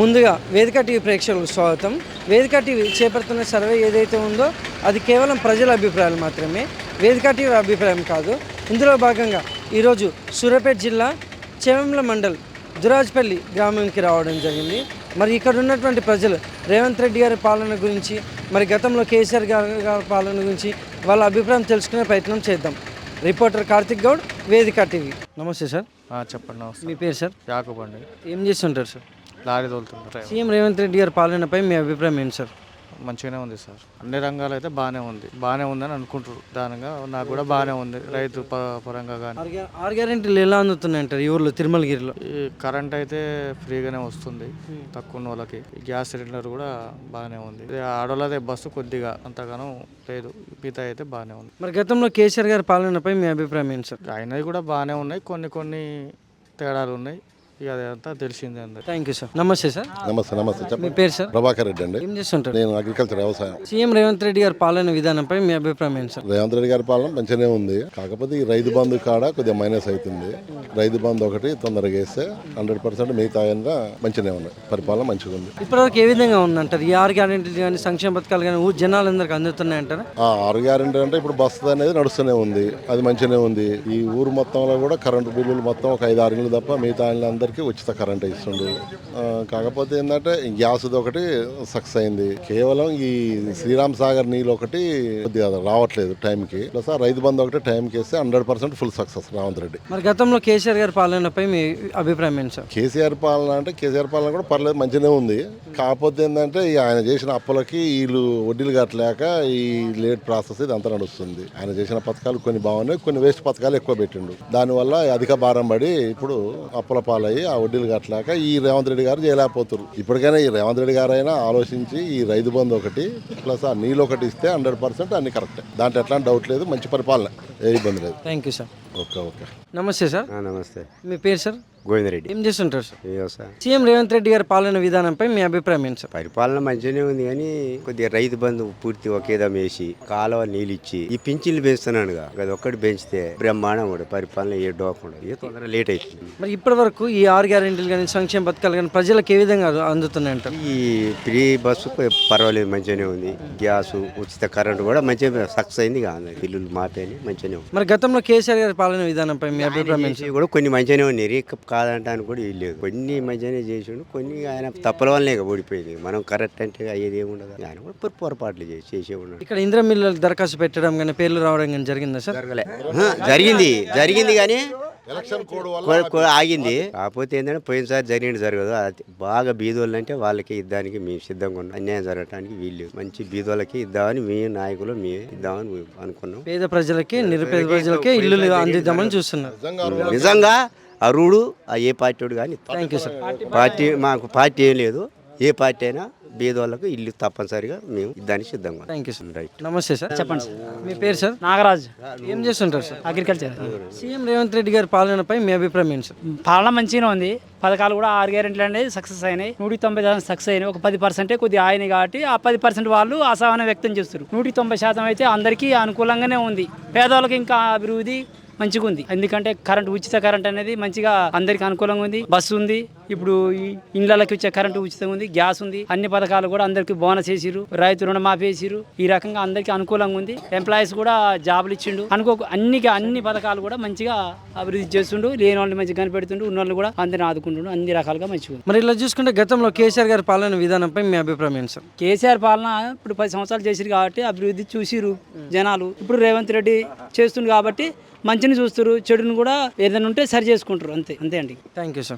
ముందుగా వేదిక టీవీ ప్రేక్షకులకు స్వాగతం. వేదిక టీవీ చేపడుతున్న సర్వే ఏదైతే ఉందో అది కేవలం ప్రజల అభిప్రాయాలు మాత్రమే, వేదిక టీవీ అభిప్రాయం కాదు. ఇందులో భాగంగా ఈరోజు సూర్యాపేట జిల్లా చెవెంల మండల్ దురాజ్పల్లి గ్రామంకి రావడం జరిగింది. మరి ఇక్కడ ఉన్నటువంటి ప్రజలు రేవంత్ రెడ్డి గారి పాలన గురించి, మరి గతంలో కేసీఆర్ గారి పాలన గురించి వాళ్ళ అభిప్రాయం తెలుసుకునే ప్రయత్నం చేద్దాం. రిపోర్టర్ కార్తిక్ గౌడ్, వేదిక టీవీ. నమస్తే సార్. చెప్పండి. నమస్తే. మీ పేరు సార్? యాకూబ్ అండి. ఏం చేస్తుంటారు సార్? లారీ తోలుతుంటారు. సీఎం రేవంత్ రెడ్డి గారి పాలనపై మీ అభిప్రాయం ఏంటి సార్? మంచిగానే ఉంది సార్. అన్ని రంగాలు అయితే బాగానే ఉందని అనుకుంటారు. దానిగా నాకు కూడా బాగానే ఉంది. రైతు పరంగా కానీ ఆరు గ్యారెంటీలు ఎలా అందుతున్నాయంటారు ఈ ఊర్లో తిరుమలగిరిలో? ఈ కరెంట్ అయితే ఫ్రీగానే వస్తుంది తక్కువ ఉన్న వాళ్ళకి. గ్యాస్ సిలిండర్ కూడా బాగానే ఉంది. ఆడోళ్ళదే బస్సు కొద్దిగా అంతగానో లేదు, మిగతా అయితే బాగానే ఉంది. మరి గతంలో కేసీఆర్ గారి పాలనపై మీ అభిప్రాయం ఏంటి సార్? అయినవి కూడా బాగానే ఉన్నాయి, కొన్ని తేడాలు ఉన్నాయి. ఇక అదంతా తెలిసిందే అందరు. Thank you sir. నమస్తే సార్. నమస్తే. మీ పేరు సార్? ప్రభాకర్ రెడ్డి అండి. ఏం చేస్తుంటారు? నేను అగ్రికల్చర్ వ్యవసాయం. సీఎం రేవంత్ రెడ్డి గారి పాలన విధానంపై మీ అభిప్రాయం ఏంటి సార్? రేవంత్ రెడ్డి గారి పాలన మంచిగానే ఉంది. కాకపోతే ఈ రైతు బంధు కాడ కొద్దిగా మైనస్ అవుతుంది. రైతు బంధు ఒకటి తొందరగా వేస్తే 100% మిగతా మంచిగానే ఉన్నాయి. పరిపాలన మంచిగా ఉంది. ఇప్పటివరకు ఏ విధంగా ఉందంటారు? ఈ ఆరు గ్యారెంటీలు కానీ సంక్షేమ పథకాలు కానీ జనాలందరికీ అందుతున్నాయంటారా? 6 గ్యారెంటీ అంటే ఇప్పుడు బస్సు అనేది నడుస్తూనే ఉంది, అది మంచిగానే ఉంది. ఈ ఊరు మొత్తంలో కూడా కరెంటు బిల్లులు మొత్తం ఒక 5-6 ఇళ్ళు తప్ప మిగతా అందరికీ ఉచిత కరెంట్ ఇస్తుండు. కాకపోతే ఏంటంటే గ్యాస్ ఒకటి సక్సెస్ అయింది. కేవలం ఈ శ్రీరామ్ సాగర్ నీళ్ళు ఒకటి కొద్దిగా రావట్లేదు టైంకి. ప్లస్ రైతు బంధు ఒకటి టైంకి వేస్తే 100% ఫుల్ సక్సెస్ రేవంత్ రెడ్డి. మరి గతంలో కేసీఆర్ గారి పాలనపై మీ అభిప్రాయం ఏంటి సార్? కేసీఆర్ పాలన కూడా పర్లేదు, మంచిగానే ఉంది. కాకపోతే ఏంటంటే ఆయన చేసిన అప్పులకి వీళ్ళు వడ్డీలు కట్టలేక ఈ లేట్ ప్రాసెస్ ఇది అంతా నడుస్తుంది. ఆయన చేసిన పథకాలు కొన్ని బాగున్నాయి, కొన్ని వేస్ట్ పథకాలు ఎక్కువ పెట్టిండు. దానివల్ల అధిక భారం పడి ఇప్పుడు అప్పుల పాలయ్యి ఆ వడ్డీలు కట్టలేక ఈ రేవంత్ రెడ్డి గారు చేయలేకపోతారు. ఇప్పటికైనా ఈ రేవంత్ రెడ్డి గారు అయినా ఆలోచించి ఈ రైతు బంధు ఒకటి ప్లస్ ఆ నీళ్ళు ఒకటి ఇస్తే 100% అన్ని కరెక్టే. దాంట్లో ఎట్లాంటి డౌట్ లేదు, మంచి పరిపాలన, ఏ ఇబ్బంది లేదు. Thank you sir. ఓకే. నమస్తే సార్. నమస్తే. మీ పేరు సార్? గోవిందరెడ్డి. ఏం చేస్తుంటారు సార్? వ్యవసాయం. సీఎం రేవంత్ రెడ్డి గారి పాలన విధానంపై మీ అభిప్రాయం ఏంటి సార్? పరిపాలన మంచిగానే ఉంది కానీ కొద్దిగా రైతు బంధు పూర్తి ఒకేదం వేసి కాలువ నీళ్ళు ఇచ్చి ఈ పింఛన్లు పెంచుతున్నాడుగా, అది ఒక్కటి పెంచితే బ్రహ్మాండం కూడా పరిపాలన ఏ డోకుండా ఏ తొందరగా లేట్ అవుతుంది. మరి ఇప్పటి వరకు ఈ 6 గ్యారెంటీలు కానీ సంక్షేమ పథకాలు కానీ ప్రజలకు ఏ విధంగా అందుతున్నాయంటారు? ఈ ఫ్రీ బస్సు పర్వాలేదు, మంచిగానే ఉంది. గ్యాస్ ఉచిత కరెంటు కూడా మంచిగా సక్సెస్ అయింది కానీ బిల్లులు మాపేని మంచిగానే ఉంది. మరి గతంలో కేసీఆర్ గారి పాలన విధానంపై మీ అభిప్రాయం ఏంటి? కూడా కొన్ని మంచిగానే ఉన్నాయి, కాదంటానికి కూడా లేదు. కొన్ని మంచిగానే చేసిండు, కొన్ని ఆయన తప్పుల వల్లనే ఓడిపోయింది. మనం కరెక్ట్ అంటే అయ్యేది ఏముండదు. ఆయన కూడా పొరపాట్లు చేసే ఉన్నాడు. ఇక్కడ ఇంద్ర మిల్లులకు దరఖాస్తు పెట్టడం కానీ పేర్లు రావడం కానీ జరిగిందా సార్? జరిగింది కానీ ఎలక్షన్ కోడ్ ఆగింది. కాకపోతే ఏంటంటే పోయినసారి జరగదు. అది బాగా బీదోళ్ళు అంటే వాళ్ళకి ఇద్దానికి మేము సిద్ధంగా ఉన్నాం. అన్యాయం జరగడానికి వీళ్ళు మంచి బీదోళ్ళకి ఇద్దామని మీ నాయకులు మేము ఇద్దామని అనుకున్నాం. పేద ప్రజలకి నిరుపేద ప్రజలకే ఇల్లు అందిద్దామని చూస్తున్నారు. నిజంగా అరువుడు ఏ పార్టీ కానీ. Thank you sir. మాకు పార్టీ ఏం లేదు. ఏ పార్టీ అయినా బీదోళ్ళకు ఇల్లు తప్పనిసరిగా మేము ఇద్దానికి సిద్ధంగా. Thank you sir. రైట్. నమస్తే సార్. చెప్పండి సార్. మీ పేరు సార్? నాగరాజ్. ఏం చేస్తుంటారు sir? Agriculture. CM Revanth Reddy గారి పాలనపై మీ అభిప్రాయం ఏంటి సార్? పాలన మంచిగానే ఉంది. పథకాలు కూడా 6 గ్యారెంటీలు అనేది సక్సెస్ అయినాయి. 190% సక్సెస్ అయినాయి. ఒక 10% కొద్దిగా ఆయనవి కాబట్టి ఆ 10% వాళ్ళు అసహనం వ్యక్తం చేస్తారు. 190% అయితే అందరికీ అనుకూలంగానే ఉంది. పేదవాళ్ళకి ఇంకా అభివృద్ధి మంచిగా ఉంది. ఎందుకంటే ఉచిత కరెంట్ అనేది మంచిగా అందరికి అనుకూలంగా ఉంది. బస్సు ఉంది, ఇప్పుడు ఈ ఇండ్లకి వచ్చే కరెంటు ఉచితంగా ఉంది, గ్యాస్ ఉంది. అన్ని పథకాలు కూడా అందరికి బోనస్ వేసిరు, రైతు రుణమాఫీ వేసిరు. ఈ రకంగా అందరికి అనుకూలంగా ఉంది. ఎంప్లాయీస్ కూడా జాబులు ఇచ్చిండు. అన్ని పథకాలు కూడా మంచిగా అభివృద్ధి చేస్తుండు. లేని వాళ్ళని మంచిగా కనిపెడుతుండు, ఉన్న వాళ్ళు కూడా అందరిని ఆదుకుంటుండు. అన్ని రకాలుగా మంచిగా ఉంది. మరి ఇలా చూసుకుంటే గతంలో కేసీఆర్ గారి పాలన విధానంపై మీ అభిప్రాయం ఏంటి సార్? కేసీఆర్ పాలన ఇప్పుడు 10 సంవత్సరాలు చేసిరు కాబట్టి అభివృద్ధి చూసిరు జనాలు. ఇప్పుడు రేవంత్ రెడ్డి చేస్తుండు కాబట్టి మంచిని చూస్తారు, చెడుని కూడా ఏదైనా ఉంటే సరి చేసుకుంటారు. అంతే అండి. Thank you sir.